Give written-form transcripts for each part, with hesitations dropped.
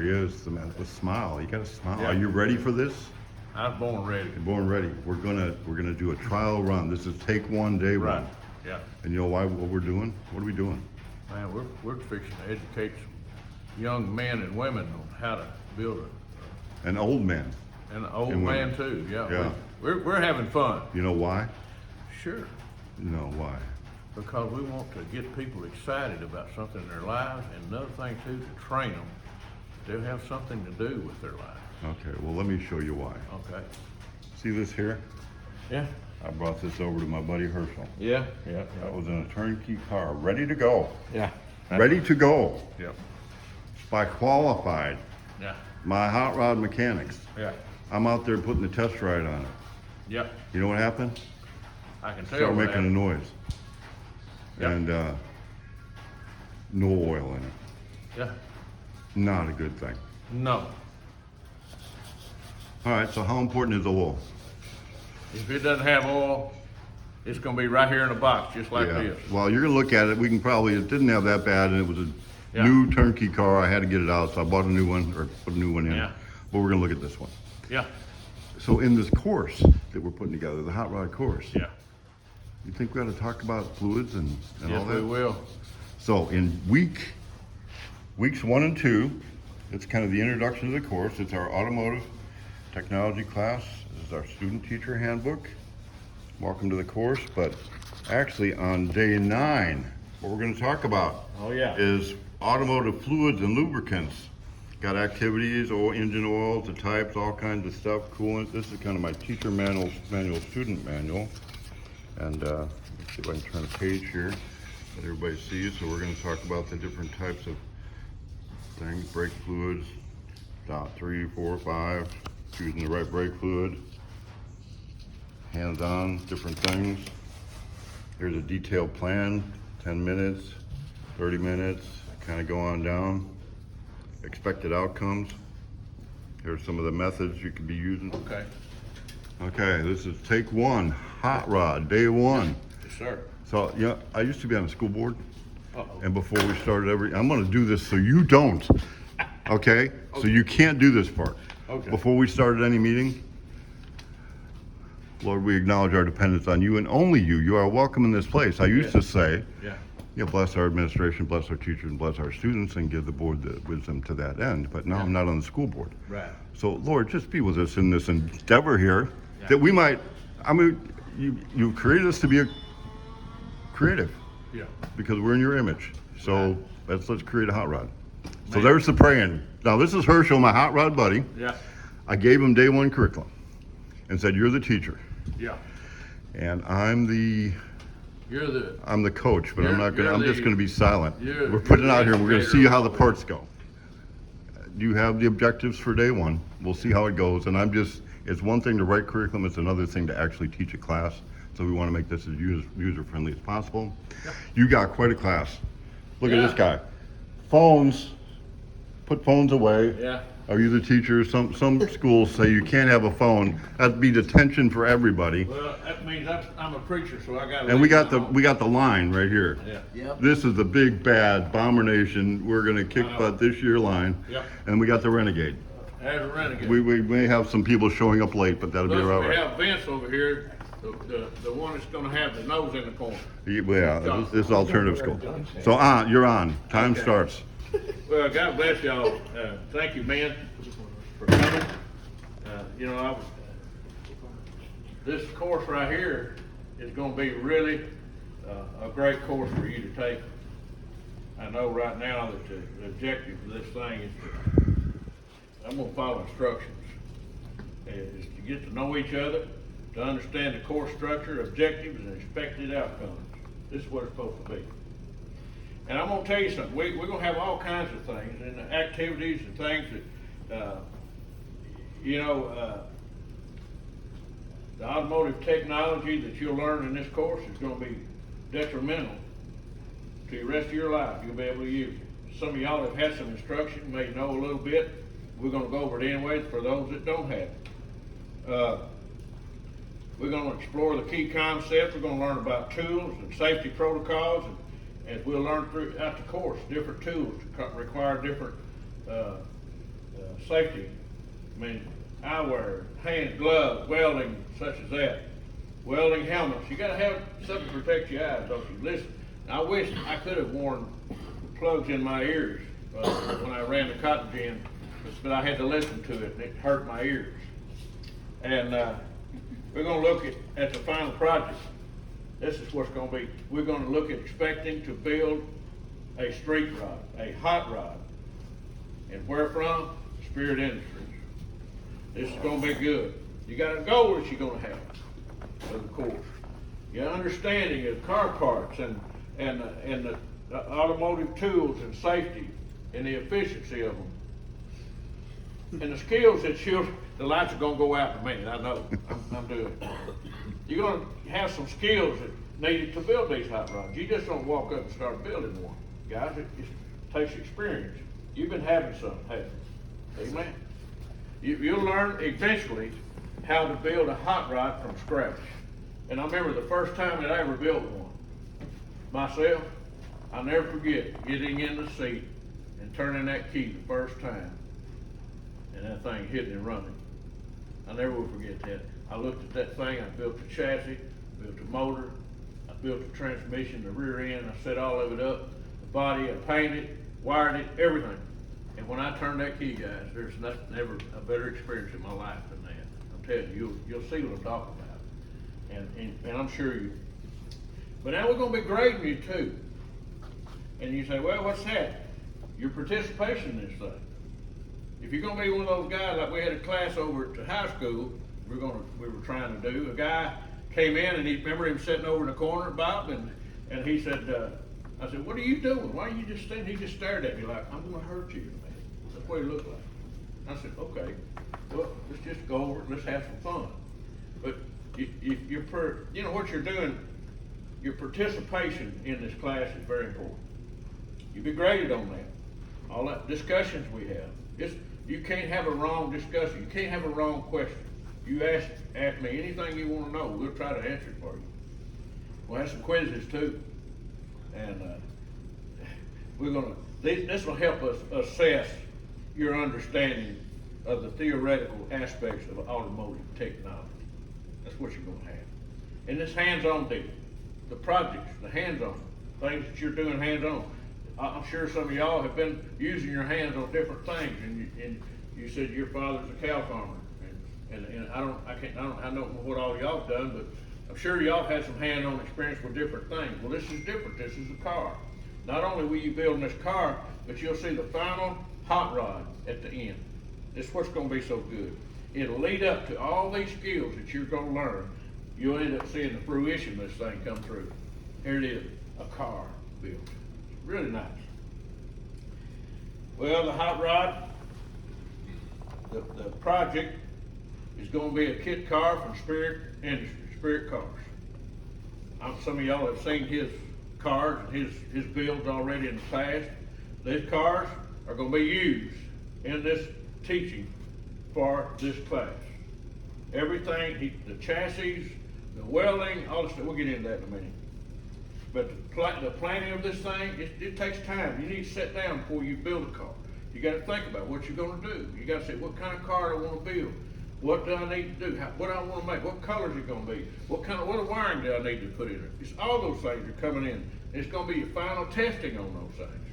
There he is, the man with a smile. You got a smile. Yeah. Are you ready for this? I was born ready. You're born ready. We're gonna do a trial run. This is take one, day Right. one. Yeah. And you know why? What we're doing? What are we doing? Man, we're fixing to educate some young men and women on how to build An old man. an old And man women. too. Yeah. Yeah. We're having fun. You know why? Sure. You know why? Because we want to get people excited about something in their lives, and another thing too, to train them to have something to do with their lives. Okay. Well, let me show you why. Okay. See this here? Yeah. I brought this over to my buddy Herschel. Yeah. That was in a turnkey car, ready to go. Yeah. Ready to go. Yeah. By qualified, Yeah. my hot rod mechanics. Yeah. I'm out there putting the test ride on it. Yeah. You know what happened? I can tell. Started what making a happened. noise. Yep. And no oil in it. Yeah. Not a good thing. No. All right, so how important is oil? If it doesn't have oil, it's gonna be right here in a box, just like Yeah. this. Well, you're gonna look at it. We can probably, it didn't have that bad, and it was a Yeah. new turnkey car. I had to get it out, so I bought a new one, or put a new one in. Yeah. But we're gonna look at this one. Yeah. So in this course that we're putting together, the hot rod course, Yeah. you think we ought to talk about fluids and all Yes, that? we will. So in weeks 1 and 2, it's kind of the introduction to the course. It's our automotive technology class. This is our student teacher handbook. Welcome to the course. But actually on day 9, what we're going to talk about Oh, yeah. is automotive fluids and lubricants. Got activities, engine oils, the types, all kinds of stuff, coolant. This is kind of my teacher manual, student manual. And let's see if I can turn a page here that everybody sees. So we're going to talk about the different types of things, brake fluids, dot 3, 4, 5, choosing the right brake fluid, hands-on, different things. Here's a detailed plan, 10 minutes, 30 minutes, kind of go on down. Expected outcomes. Here's some of the methods you could be using. Okay. Okay, this is take 1, hot rod, day 1. Yes, sir. So, yeah, I used to be on the school board, Uh-oh. and before we started I'm gonna do this so you don't, okay? So you can't do this part. Okay. Before we started any meeting, Lord, we acknowledge our dependence on you and only you. You are welcome in this place. I used to say, Yeah. bless our administration, bless our teachers, and bless our students, and give the board the wisdom to that end. But now I'm not on the school board. Right. So, Lord, just be with us in this endeavor here, Yeah. that we might, you created us to be creative, Yeah. because we're in your image. So let's create a hot rod. So Man. there's the praying. Now this is Herschel, my hot rod buddy. Yeah. I gave him day 1 curriculum and said, you're the teacher. Yeah. And I'm the coach, but I'm just gonna be silent. We're putting it out here and we're gonna see how the parts go. You have the objectives for day 1. We'll see how it goes. And it's one thing to write curriculum, it's another thing to actually teach a class. So we wanna make this as user-friendly as possible. You got quite a class. Look at this guy. Phones, put phones away. Yeah. Are you the teacher? Some schools say you can't have a phone. That'd be detention for everybody. Well, that means I'm a preacher, so I got. And we got the line right here. Yeah. Yep. This is the big bad Bomber Nation. We're gonna kick butt this year line. Yep. And we got the Renegade. As a renegade. We may have some people showing up late, but that'll be all Plus, we right. have Vince over here, the one that's gonna have the nose in the corner. Yeah, this is alternative school. So you're on. Time starts. Well, God bless y'all. Thank you, man, for coming. This course right here is gonna be really a great course for you to take. I know right now that the objective of this thing is I'm gonna follow instructions. Is to get to know each other, to understand the course structure, objectives, and expected outcomes. This is what it's supposed to be. And I'm gonna tell you something, we're gonna have all kinds of things, and activities and things that, the automotive technology that you'll learn in this course is gonna be detrimental to the rest of your life. You'll be able to use it. Some of y'all have had some instruction, may know a little bit. We're gonna go over it anyways for those that don't have it. We're gonna explore the key concepts. We're gonna learn about tools and safety protocols, and as we'll learn throughout the course, different tools require different safety, I mean, eyewear, hand gloves, welding, such as that. Welding helmets, you gotta have something to protect your eyes, don't you? Listen, I wish I could have worn plugs in my ears when I ran the cotton gin, but I had to listen to it and it hurt my ears. And we're gonna look at the final project. This is what's gonna be. We're gonna look at expecting to build a street rod, a hot rod. And where from? Spirit Industries. This is gonna be good. You got a goal that you're gonna have of the course. Your understanding of car parts and the automotive tools and safety and the efficiency of them. And the skills that the lights are gonna go out in a minute, I know, I'm doing it. You're gonna have some skills that needed to build these hot rods. You just don't walk up and start building one. Guys, it takes experience. You've been having some, haven't you? Amen. You'll learn eventually how to build a hot rod from scratch. And I remember the first time that I ever built one myself, I'll never forget getting in the seat and turning that key the first time and that thing hitting and running. I'll never will forget that. I looked at that thing, I built the chassis, built the motor, I built the transmission, the rear end, I set all of it up, the body, I painted, wired it, everything. And when I turned that key, guys, there's never a better experience in my life than that. I'm telling you, you'll see what I'm talking about. And I'm sure you. But now we're going to be grading you too. And you say, well, what's that? Your participation in this thing. If you're going to be one of those guys, like we had a class over at the high school, we were trying to do. A guy came in and remember him sitting over in the corner, Bob, and he said, I said, what are you doing? Why are you just standing? He just stared at me like, I'm going to hurt you, man. That's what he looked like. I said, okay, well, let's just go over it, let's have some fun. But you know what you're doing, your participation in this class is very important. You be graded on that. All that discussions we have. You can't have a wrong discussion. You can't have a wrong question. You ask me anything you want to know, we'll try to answer it for you. We'll have some quizzes too. And this will help us assess your understanding of the theoretical aspects of automotive technology. That's what you're going to have. And this hands-on deal, the projects, the hands-on, things that you're doing hands-on. I'm sure some of y'all have been using your hands on different things, and you said your father's a cow farmer, and I don't know what all y'all have done, but I'm sure y'all had some hand-on experience with different things. Well, this is different. This is a car. Not only will you build this car, but you'll see the final hot rod at the end. This is what's going to be so good. It'll lead up to all these skills that you're going to learn. You'll end up seeing the fruition of this thing come through. Here it is, a car built. Really nice. Well, the hot rod, the project is going to be a kit car from Spirit Industries, Spirit Cars. Some of y'all have seen his cars and his builds already in the past. These cars are going to be used in this teaching for this class. Everything, the chassis, the welding, all this stuff, we'll get into that in a minute. But the planning of this thing, it takes time. You need to sit down before you build a car. You got to think about what you're going to do. You got to say, what kind of car do I want to build? What do I need to do? What do I want to make? What color is it going to be? What wiring do I need to put in it? It's all those things are coming in. It's going to be your final testing on those things.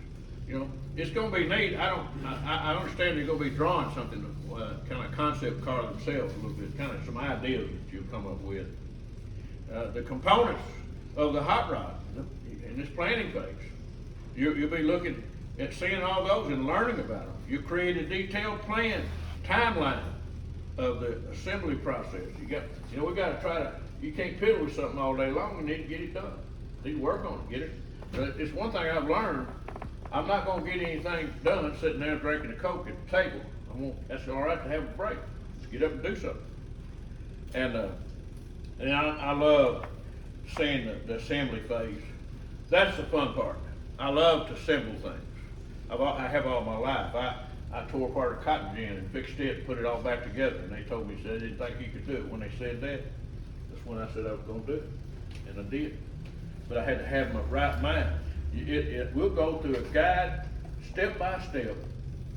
You know, it's going to be neat. I understand they're going to be drawing something, kind of concept car themselves a little bit, kind of some ideas that you'll come up with. The components of the hot rod in this planning phase. You'll be looking at seeing all those and learning about them. You create a detailed plan, timeline of the assembly process. We got to try to, you can't piddle with something all day long. You need to get it done. You need to work on it, get it. But it's one thing I've learned. I'm not going to get anything done sitting there drinking a Coke at the table. That's all right to have a break. Let's get up and do something. And I love seeing the assembly phase. That's the fun part. I love to assemble things. I have all my life. I tore apart a cotton gin and fixed it and put it all back together. And they told me, they didn't think you could do it. When they said that, that's when I said I was going to do it. And I did. But I had to have my right mind. We'll go through a guide, step-by-step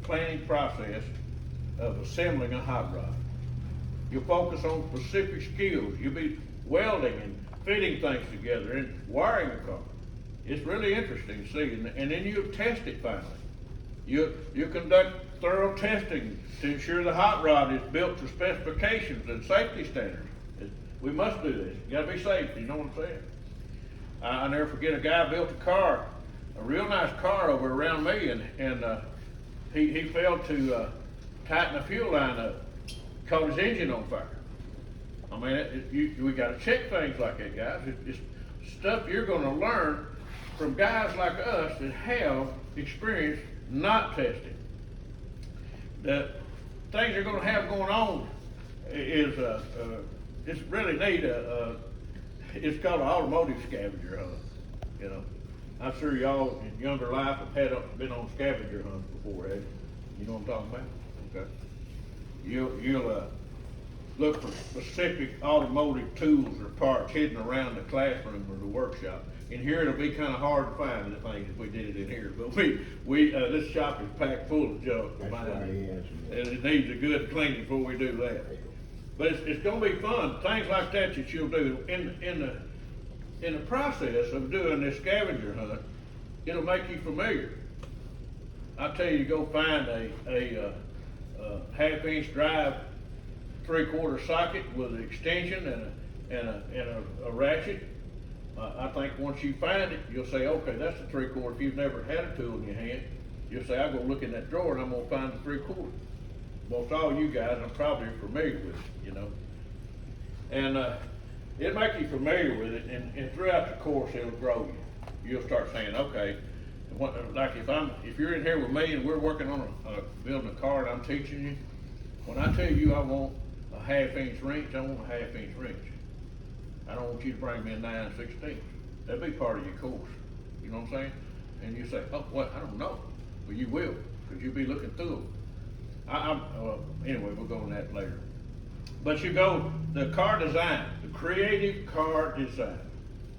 planning process of assembling a hot rod. You'll focus on specific skills. You'll be welding and fitting things together and wiring a car. It's really interesting to see, and then you'll test it finally. You conduct thorough testing to ensure the hot rod is built to specifications and safety standards. We must do this. You gotta be safe, you know what I'm saying? I never forget, a guy built a car, a real nice car over around me, and he failed to tighten the fuel line up, caught his engine on fire. I mean, we gotta check things like that, guys. It's stuff you're gonna learn from guys like us that have experience not testing. The things you're gonna have going on is, it's really neat, it's called an automotive scavenger hunt, you know. I'm sure y'all in younger life have been on scavenger hunts before, have you? You know what I'm talking about? Okay. You'll look for specific automotive tools or parts hidden around the classroom or the workshop. In here, it'll be kind of hard to find the things if we did it in here, but this shop is packed full of junk. That's right, yes. And it needs a good cleaning before we do that. But it's gonna be fun, things like that you'll do in the process of doing this scavenger hunt. It'll make you familiar. I tell you, go find a half-inch drive 3/4 socket with an extension and a ratchet. I think once you find it, you'll say, okay, that's a 3/4. If you've never had a tool in your hand, you'll say, I'll go look in that drawer and I'm gonna find the 3/4. Most all you guys, I'm probably familiar with it, you know. And it'll make you familiar with it, and throughout the course, it'll grow you. You'll start saying, okay, like if you're in here with me and we're working on building a car and I'm teaching you, when I tell you I want a 1/2 inch wrench, I want a 1/2 inch wrench. I don't want you to bring me a 9/16. That'd be part of your course. You know what I'm saying? And you say, oh, what? I don't know. Well, you will, because you'll be looking through them. Anyway, we'll go on that later. But you go, the car design, the creative car design.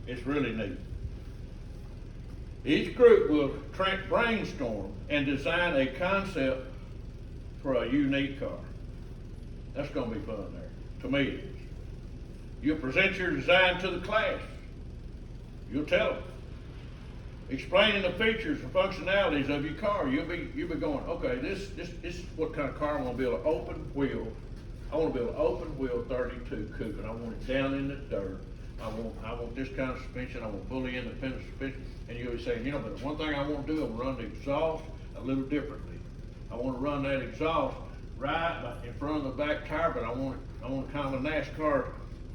It's really neat. Each group will brainstorm and design a concept for a unique car. That's gonna be fun there, to me it is. You'll present your design to the class. You'll tell them. Explaining the features and functionalities of your car. You'll be going, okay, this is what kind of car I want to build. An open wheel. I want to build an open wheel 32 coupe, and I want it down in the dirt. I want this kind of suspension. I want fully independent suspension. And you'll be saying, you know, but one thing I want to do, I want to run the exhaust a little differently. I want to run that exhaust right in front of the back tire, but I want kind of a NASCAR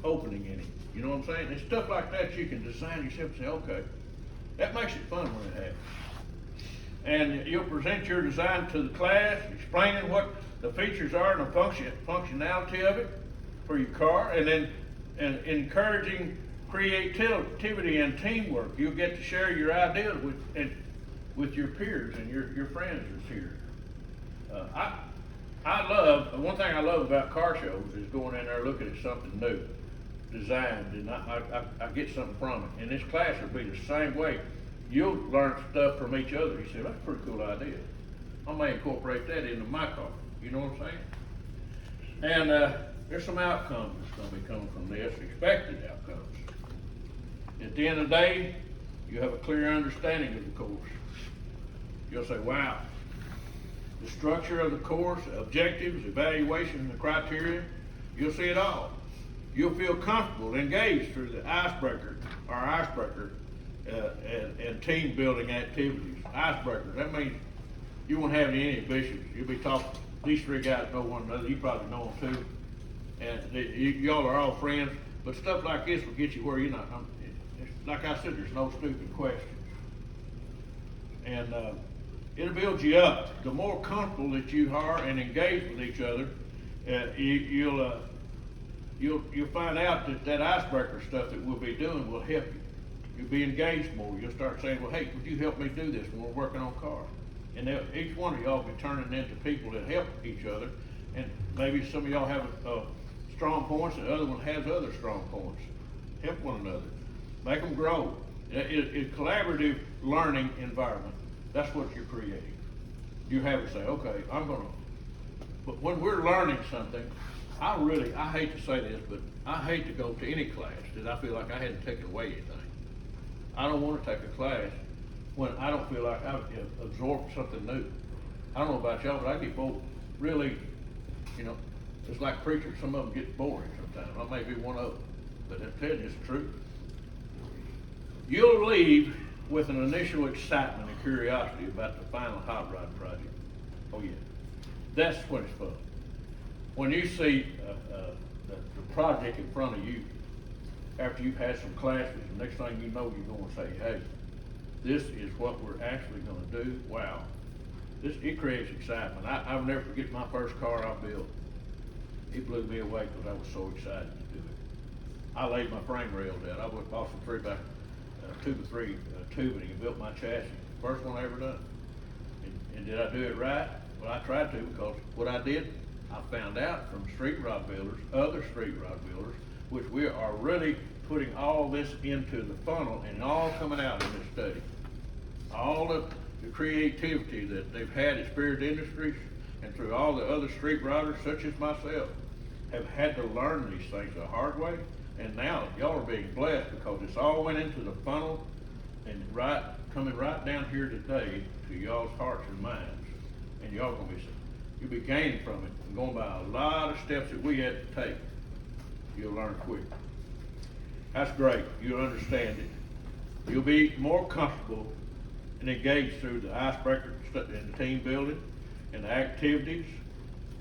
opening in it. You know what I'm saying? And stuff like that you can design yourself and say, okay, that makes it fun when it happens. And you'll present your design to the class, explaining what the features are and the functionality of it for your car, and encouraging creativity and teamwork. You'll get to share your ideas with your peers and your friends that's here. One thing I love about car shows is going in there looking at something new, designed, and I get something from it. And this class will be the same way. You'll learn stuff from each other. You say, that's a pretty cool idea. I may incorporate that into my car. You know what I'm saying? And there's some outcomes that's going to be coming from this, expected outcomes. At the end of the day, you have a clear understanding of the course. You'll say, wow, the structure of the course, objectives, evaluation, and the criteria, you'll see it all. You'll feel comfortable, engaged through the icebreaker and team building activities. Icebreakers, that means you won't have any inhibitions. You'll be talking, these three guys know one another, you probably know them too. And y'all are all friends, but stuff like this will get you where you're not, like I said, there's no stupid questions. And it'll build you up. The more comfortable that you are and engage with each other, you'll find out that icebreaker stuff that we'll be doing will help you. You'll be engaged more. You'll start saying, well, hey, would you help me do this when we're working on cars? And each one of y'all will be turning into people that help each other. And maybe some of y'all have strong points and the other one has other strong points. Help one another. Make them grow. It's collaborative learning environment. That's what you're creating. You have to say, okay, but when we're learning something, I hate to say this, but I hate to go to any class that I feel like I hadn't taken away anything. I don't wanna take a class when I don't feel like I've absorbed something new. I don't know about y'all, but I get bored really, you know, it's like preachers, some of them get boring sometimes. I may be one of them, but I'm telling you the truth. You'll leave with an initial excitement and curiosity about the final hot rod project. Oh yeah, that's when it's fun. When you see the project in front of you, after you've had some classes, the next thing you know, you're gonna say, hey, this is what we're actually gonna do. Wow, it creates excitement. I'll never forget my first car I built. It blew me away because I was so excited to do it. I laid my frame rails out. I went and bought some 2x3 tubing and built my chassis. First one I ever done. And did I do it right? Well, I tried to, because what I did, I found out from street rod builders, other street rod builders, which we are really putting all this into the funnel and all coming out in this study. All of the creativity that they've had at Spirit Industries and through all the other street rodders, such as myself, have had to learn these things the hard way. And now y'all are being blessed because it's all went into the funnel and coming right down here today to y'all's hearts and minds. And y'all you'll be gaining from it and going by a lot of steps that we had to take. You'll learn quick. That's great. You'll understand it. You'll be more comfortable and engaged through the icebreaker and the team building and the activities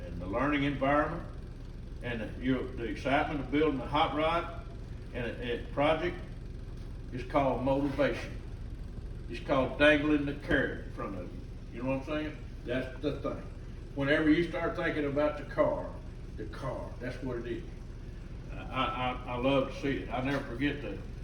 and the learning environment and the excitement of building a hot rod and a project is called motivation. It's called dangling the carrot in front of you. You know what I'm saying? That's the thing. Whenever you start thinking about the car, that's what it is. I love to see it. I never forget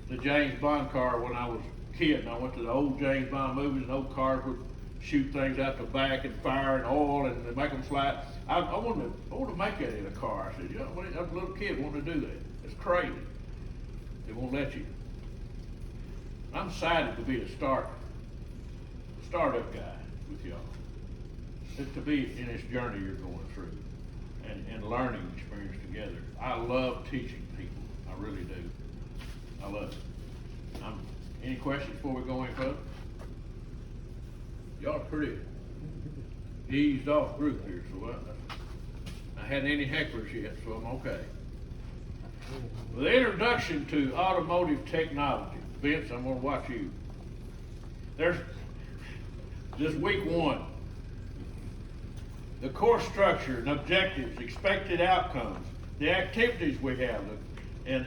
the James Bond car when I was a kid, and I went to the old James Bond movies, and old cars would shoot things out the back and fire and oil and they make them slide. I wanted to make that in a car. I said, you know, I was a little kid wanting to do that. It's crazy. They won't let you. I'm excited to be a startup guy with y'all. To be in this journey you're going through and learning experience together. I love teaching people. I really do. I love it. Any questions before we go any further? Y'all are pretty eased off group here, so I hadn't any hecklers yet, so I'm okay. The introduction to automotive technology. Vince, I'm gonna watch you. There's this week one. The course structure and objectives, expected outcomes, the activities we have, and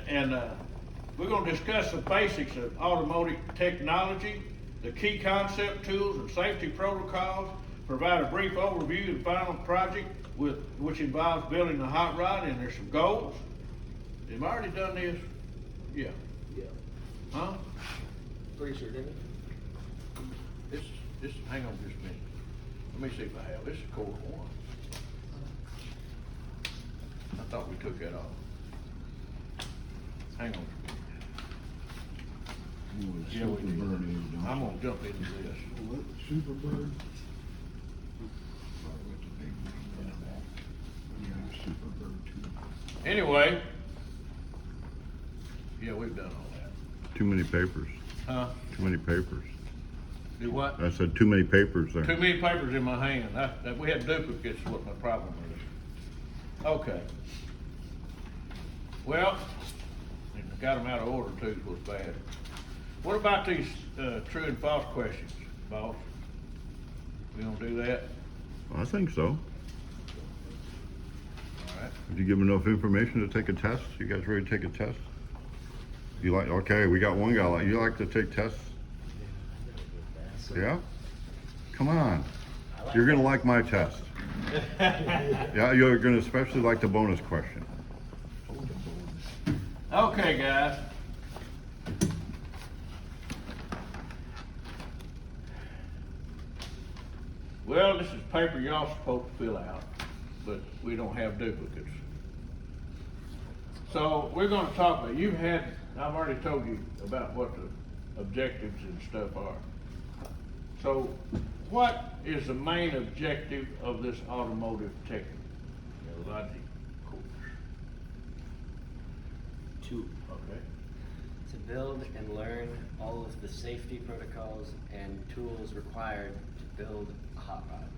we're going to discuss the basics of automotive technology, the key concept, tools, and safety protocols, provide a brief overview of the final project which involves building a hot rod, and there's some goals. Have I already done this? Yeah. Yeah. Huh? Pretty sure, didn't it? This, hang on just a minute. Let me see if I have. This is course one. I thought we took that off. Hang on. Yeah, we did. I'm gonna jump into this. Superbird. Anyway, yeah, we've done all that. Too many papers. Huh? Too many papers. Do what? I said too many papers there. Too many papers in my hand. That we had duplicates is what my problem is. Okay. Well, I got them out of order too, was bad. What about these true and false questions, boss? We gonna do that? I think so. All right. Did you give them enough information to take a test? You guys ready to take a test? Okay, we got one guy you like to take tests? Yeah? Come on. You're gonna like my test. Yeah, you're gonna especially like the bonus question. Okay, guys. Well, this is paper y'all supposed to fill out, but we don't have duplicates. So we're gonna talk about, I've already told you about what the objectives and stuff are. So what is the main objective of this automotive Logic course. To Okay. build and learn all of the safety protocols and tools required to build a hot rod.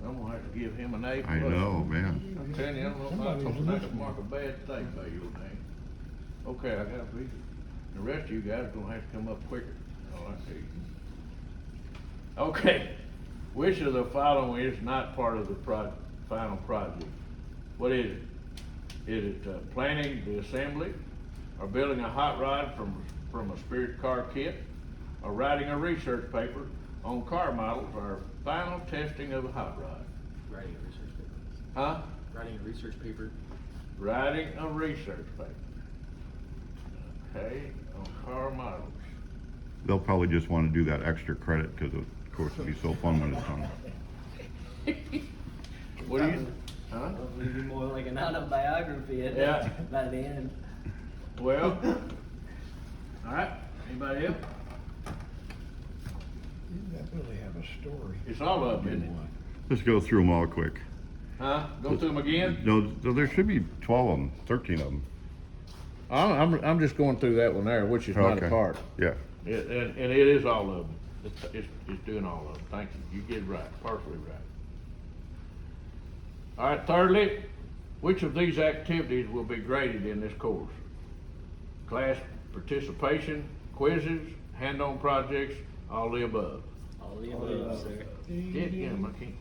I'm gonna have to give him an A+. I know, man. I'm telling you, I don't know if I'm supposed to mark a bad thing by your name. Okay, I gotta be, the rest of you guys are gonna have to come up quicker, all I tell you. Okay, which of the following is not part of the final project? What is it? Is it planning the assembly, or building a hot rod from a spirit car kit, or writing a research paper on car models, or final testing of a hot rod? Writing a research paper. Huh? Writing a research paper. Writing a research paper. Okay, on car models. They'll probably just want to do that extra credit because of course it'll be so fun when it's done. What do you, huh? It'll be more like an autobiography Yeah. by the end. Well, all right, anybody else? You definitely have a story. It's all of them, isn't it? Let's go through them all quick. Huh? Go through them again? No, there should be 12 of them, 13 of them. I'm just going through that one there, which is not a Okay. part. Yeah. And it is all of them. It's doing all of them. Thank you. You get it right, partially right. All right, thirdly, which of these activities will be graded in this course? Class participation, quizzes, hand-on projects, all the above. All the above, sir. Yeah, I can't.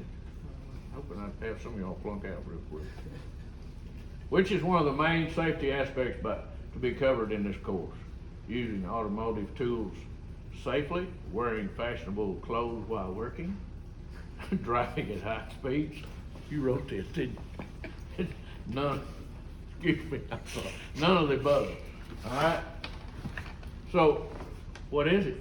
Hoping I'd have some of y'all flunk out real quick. Which is one of the main safety aspects to be covered in this course? Using automotive tools safely, wearing fashionable clothes while working, driving at high speeds. You wrote this, didn't you? None, excuse me, I'm sorry. None of the above. All right? So, what is it?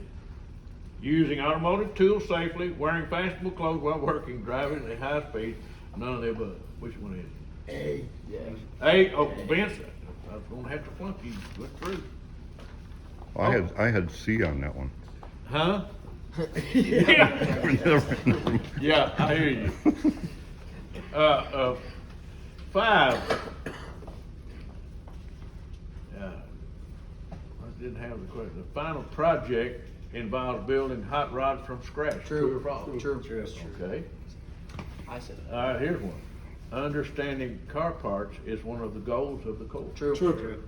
Using automotive tools safely, wearing fashionable clothes while working, driving at high speed, none of the above. Which one is it? A. A, oh, Vince, I was gonna have to flunk you, look through. I had C on that one. Huh? Yeah. Yeah, I hear you. 5. Yeah. I didn't have the question. The final project involves building hot rods from scratch. True or false? True. Okay. I said it. All right, here's one. Understanding car parts is one of the goals of the course. True.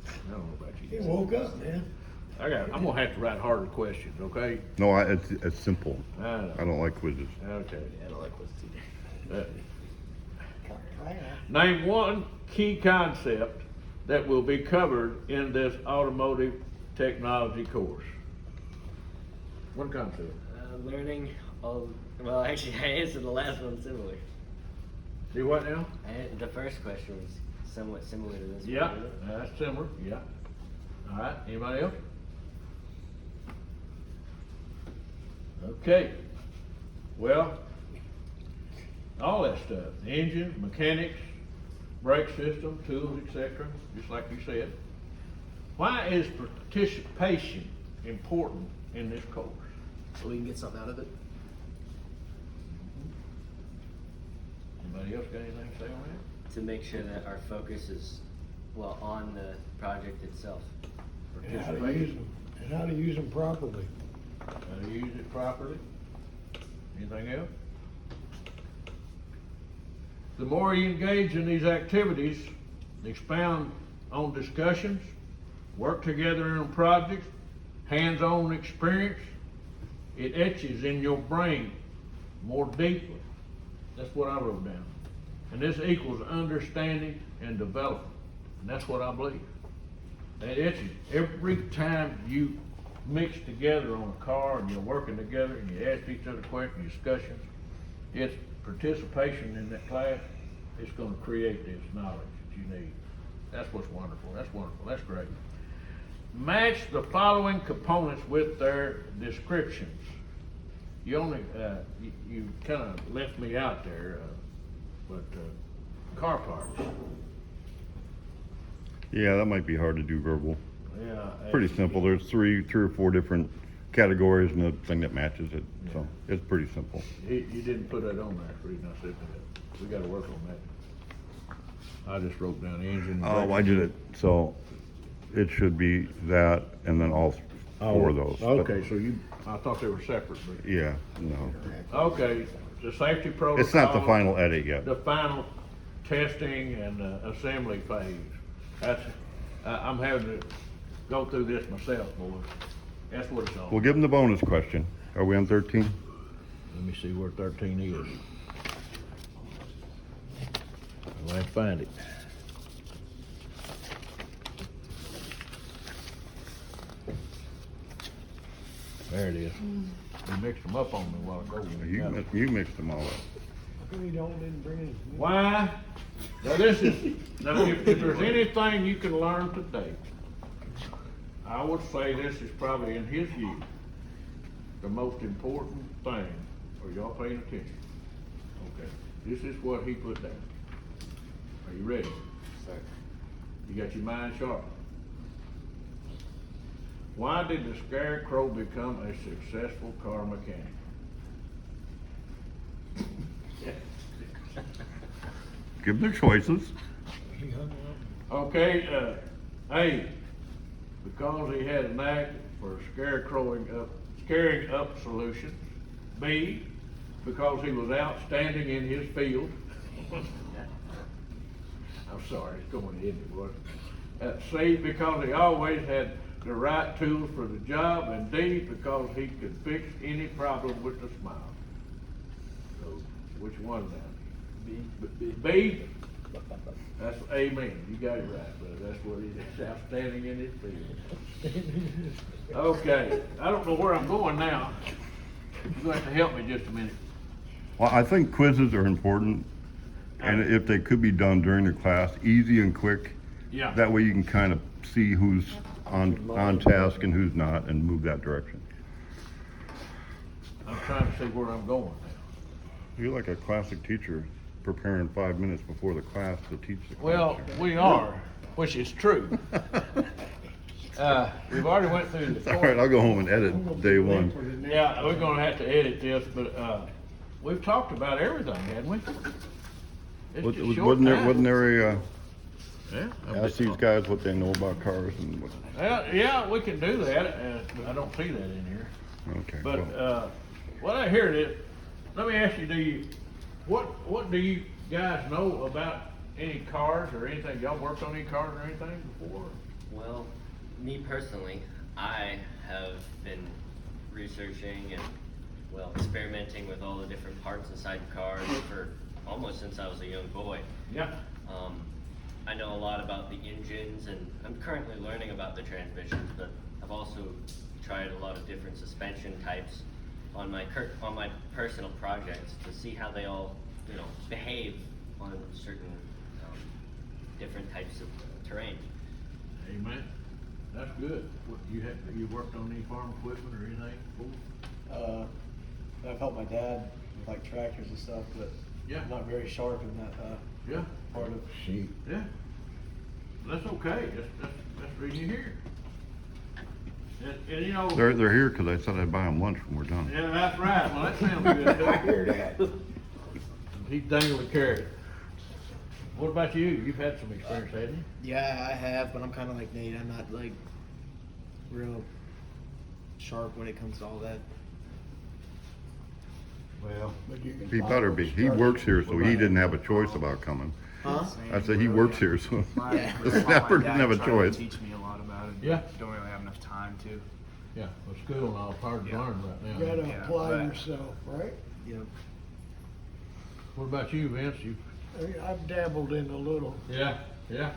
I don't know about you. You woke up, man. I'm gonna have to write harder questions, okay? No, it's simple. I know. I don't like quizzes. Okay. I don't like what's either. Name one key concept that will be covered in this automotive technology course. What concept? Learning all, well, actually, I answered the last one similar. See what now? The first question was somewhat similar to this Yeah, one. that's similar, yeah. All right, anybody else? Okay, well, all that stuff, engine, mechanics, brake system, tools, etc., just like you said. Why is participation important in this course? So we can get something out of it. Anybody else got anything to say on that? To make sure that our focus is, well, on the project itself. And how to use them, and how to use them properly. How to use it properly? Anything else? The more you engage in these activities, expound on discussions, work together on projects, hands-on experience, it etches in your brain more deeply. That's what I wrote down. And this equals understanding and development. And that's what I believe. That etches. Every time you mix together on a car and you're working together and you ask each other questions, discussions, it's participation in that class. It's going to create this knowledge that you need. That's what's wonderful. That's wonderful. That's great. Match the following components with their descriptions. You only, you kind of left me out there, but car parts. Yeah, that might be hard to do verbal. Yeah. Pretty simple. There's three or four different categories and the thing that matches it, so it's pretty simple. You didn't put that on there, the reason I said that. We gotta work on that. I just wrote down engine. Oh, I did it, so it should be that and then all four of those. but- Okay, so I thought they were separate, but, Yeah, no. okay, the safety protocol. It's not the final edit yet. The final testing and assembly phase. I'm having to go through this myself, boys. That's what it's on. We'll give them the bonus question. Are we on 13? Let me see where 13 is. I'll have to find it. There it is. You mixed them up on me a while ago. You mixed them all up. How come you didn't bring his? Why? Now if there's anything you can learn today, I would say this is probably in his view, the most important thing. Are y'all paying attention? Okay, this is what he put down. Are you ready? Sir. You got your mind sharp? Why did the Scarecrow become a successful car mechanic? Give them the choices. He hung up. Okay, A, because he had a knack for scaring up solutions. B, because he was outstanding in his field. I'm sorry, it's going in it, boy. C, because he always had the right tools for the job. And D, because he could fix any problem with a smile. So, which one now? B? That's amen. You got it right, but that's what he's outstanding in his field. Okay, I don't know where I'm going now. You're going to have to help me just a minute. Well, I think quizzes are important, and if they could be done during the class, easy and quick. Yeah. That way you can kind of see who's on task and who's not, and move that direction. I'm trying to see where I'm going now. You're like a classic teacher, preparing 5 minutes before the class to teach the class. Well, we are, which is true. We've already went through the. All right, I'll go home and edit day one. Yeah, we're gonna have to edit this, but, we've talked about everything, hadn't we? It's just short time. Wasn't there a, Yeah. ask these guys what they know about cars and what, Well, yeah, we can do that, but I don't see that in here. okay. But, well, well, I hear it. Let me ask you, what do you guys know about any cars or anything? Y'all worked on any cars or anything before? Well, me personally, I have been researching and, well, experimenting with all the different parts inside cars for almost since I was a young boy. Yeah. I know a lot about the engines, and I'm currently learning about the transmissions, but I've also tried a lot of different suspension types on my personal projects to see how they all, behave on certain different types of terrain. Amen. That's good. You worked on any farm equipment or anything before? I've helped my dad with like tractors and stuff, but Yeah. I'm not very sharp in that Yeah. part of. See, Yeah. That's okay. That's the reason you're here. And you know. they're here because I said I'd buy them lunch when we're done. Yeah, that's right. Well, that sounds good too. I hear that. He's dangling a carrot. What about you? You've had some experience, haven't you? Yeah, I have, but I'm kind of like Nate. I'm not like real sharp when it comes to all that. Well, But you can He follow better be. He instructions. works here, so he didn't have a choice about coming. Huh? I said he works here, so Yeah. the snapper didn't have a choice. Teach me a lot about it. Yeah. Don't really have enough time to. yeah, well, school and all is hard to learn right You now. gotta Yeah, apply but- yourself, right? Yep. What about you, Vince? I mean, I've dabbled in a little, Yeah, yeah.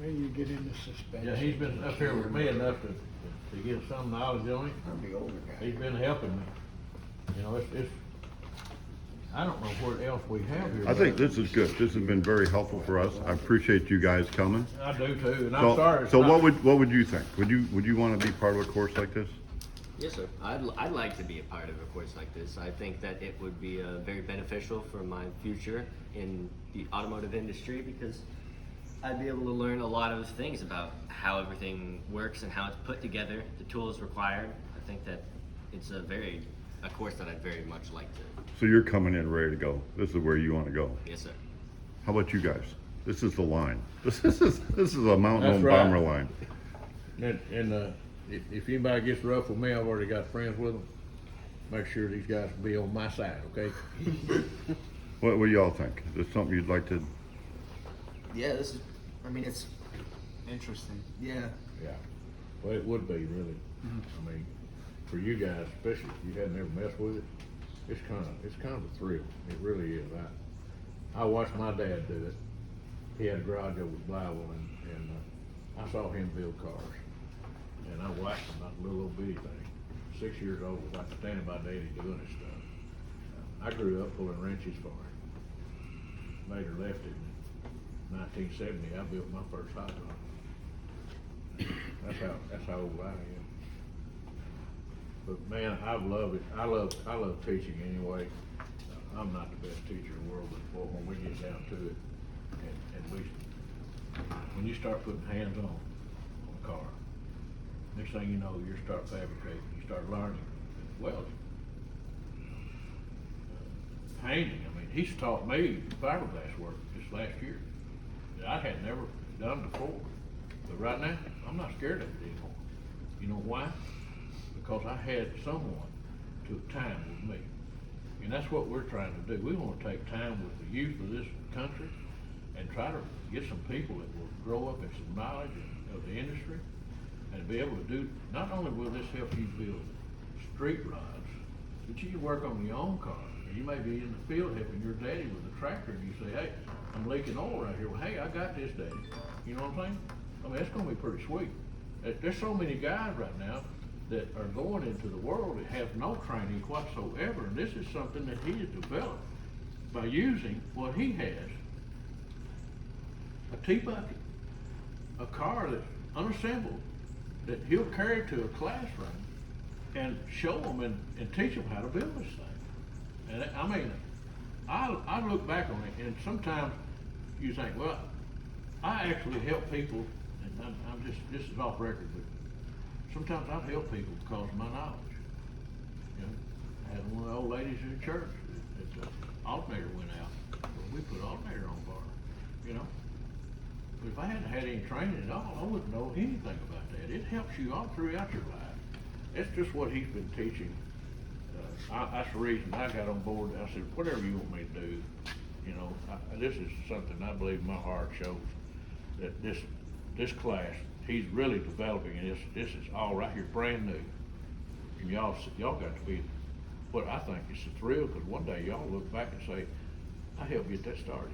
maybe you get into suspension. Yeah, he's been up here with me enough to get some knowledge on it. I'm the older guy. He's been helping me. You know, it's, I don't know what else we have here. I think this is good. This has been very helpful for us. I appreciate you guys coming. I do too, and I'm sorry. it's So not- what would you think? Would you want to be part of a course like this? Yes, sir. I'd like to be a part of a course like this. I think that it would be very beneficial for my future in the automotive industry because I'd be able to learn a lot of things about how everything works and how it's put together, the tools required. I think that it's a course that I'd very much like to. So you're coming in ready to go. This is where you want to go. Yes, sir. How about you guys? This is the line. This is a mountain That's on right. bomber line. And if anybody gets rough with me, I've already got friends with them. Make sure these guys will be on my side, okay? What do y'all think? Is this something you'd like to? Yeah, this is. I mean, it's. Interesting. Yeah. Yeah. Well, it would be really. I mean, for you guys, especially if you hadn't ever messed with it, it's kind of a thrill. It really is. I watched my dad do it. He had a garage over at Blyville, and I saw him build cars, and I watched him, not a little old bitty thing. 6 years old, was like standing by Daddy doing this stuff. I grew up pulling wrenches for him. Later left him. In 1970, I built my first hot rod. That's how old I am. But man, I love it. I love teaching anyway. I'm not the best teacher in the world, but boy, when we get down to it, when you start putting hands on a car, next thing you know, you start fabricating, you start learning, welding, painting. I mean, he's taught me fiberglass work this last year that I had never done before. But right now, I'm not scared of it anymore. You know why? Because I had someone took time with me. And that's what we're trying to do. We want to take time with the youth of this country and try to get some people that will grow up in some knowledge of the industry and be able to do, not only will this help you build street rods, but you can work on your own car. And you may be in the field helping your daddy with a tractor and you say, hey, I'm leaking oil right here. Well, hey, I got this, Daddy. You know what I'm saying? I mean, that's going to be pretty sweet. There's so many guys right now that are going into the world that have no training whatsoever, and this is something that he has developed by using what he has. A T-bucket, a car that's unassembled, that he'll carry to a classroom and show them and teach them how to build this thing. And I mean, I look back on it, and sometimes you think, well, I actually help people, and I'm just, this is off record, but sometimes I've helped people because of my knowledge. You know, I had one of the old ladies in the church that the alternator went out. Well, we put alternator on for her, you know. But if I hadn't had any training at all, I wouldn't know anything about that. It helps you all throughout your life. That's just what he's been teaching. That's the reason I got on board. I said, whatever you want me to do, you know, this is something I believe my heart shows that this class, he's really developing, and this is all right here, brand new. And y'all got to be what I think is a thrill, because one day y'all look back and say, I helped get that started.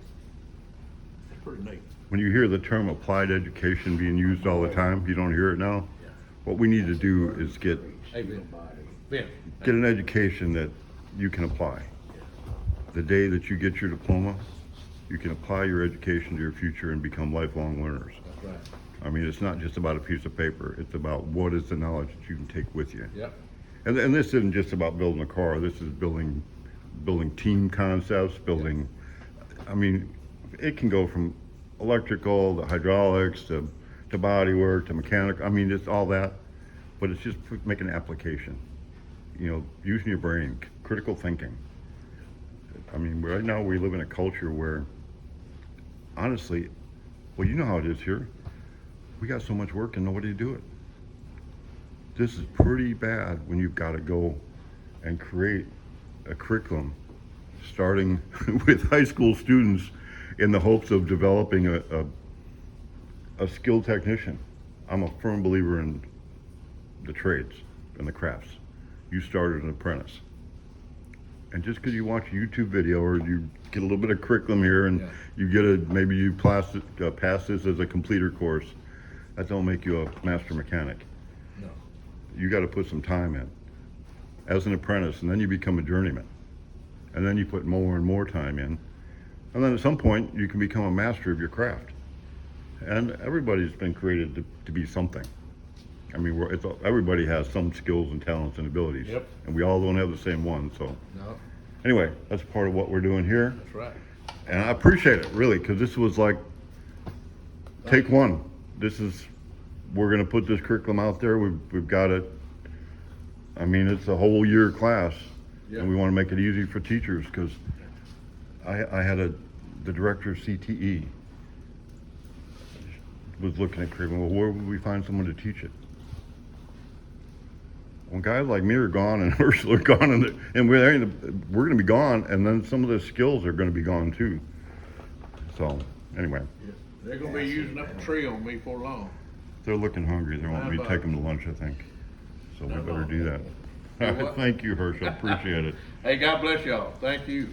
That's pretty neat. When you hear the term applied education being used all the time, you don't hear it now. Yeah. What we need to do is get Hey, Ben. an education that you can apply. The day that you get your diploma, you can apply your education to your future and become lifelong learners. That's right. I mean, it's not just about a piece of paper. It's about what is the knowledge that you can take with you. Yep. And this isn't just about building a car. This is building team concepts, building, I mean, it can go from electrical to hydraulics to body work to mechanical. I mean, it's all that, but it's just making an application. You know, using your brain, critical thinking. I mean, right now we live in a culture where, honestly, well, you know how it is here. We got so much work and nobody to do it. This is pretty bad when you've got to go and create a curriculum starting with high school students in the hopes of developing a skilled technician. I'm a firm believer in the trades and the crafts. You started an apprentice. And just because you watch a YouTube video or you get a little bit of curriculum here and you get maybe you pass this as a completer course, that don't make you a master mechanic. No. You got to put some time in as an apprentice, and then you become a journeyman. And then you put more and more time in. And then at some point, you can become a master of your craft. And everybody's been created to be something. I mean, everybody has some skills and talents and abilities. Yep. And we all don't have the same one, so. No, Anyway, that's part of what we're doing here. that's right. And I appreciate it, really, because this was like, take one. We're gonna put this curriculum out there. We've got it I mean, it's a whole year class, Yeah. and we want to make it easy for teachers, because I had the director of CTE was looking at curriculum, well, where would we find someone to teach it? When guys like me are gone and Ursula are gone, and we're going to be gone, and then some of the skills are going to be gone too. So, anyway, Yeah. They're gonna be using up a tree on me for long. they're looking hungry. They want me to take them to lunch, I think. So we better do that. Do what? Thank you, Herschel. Appreciate it. Hey, God bless y'all. Thank you.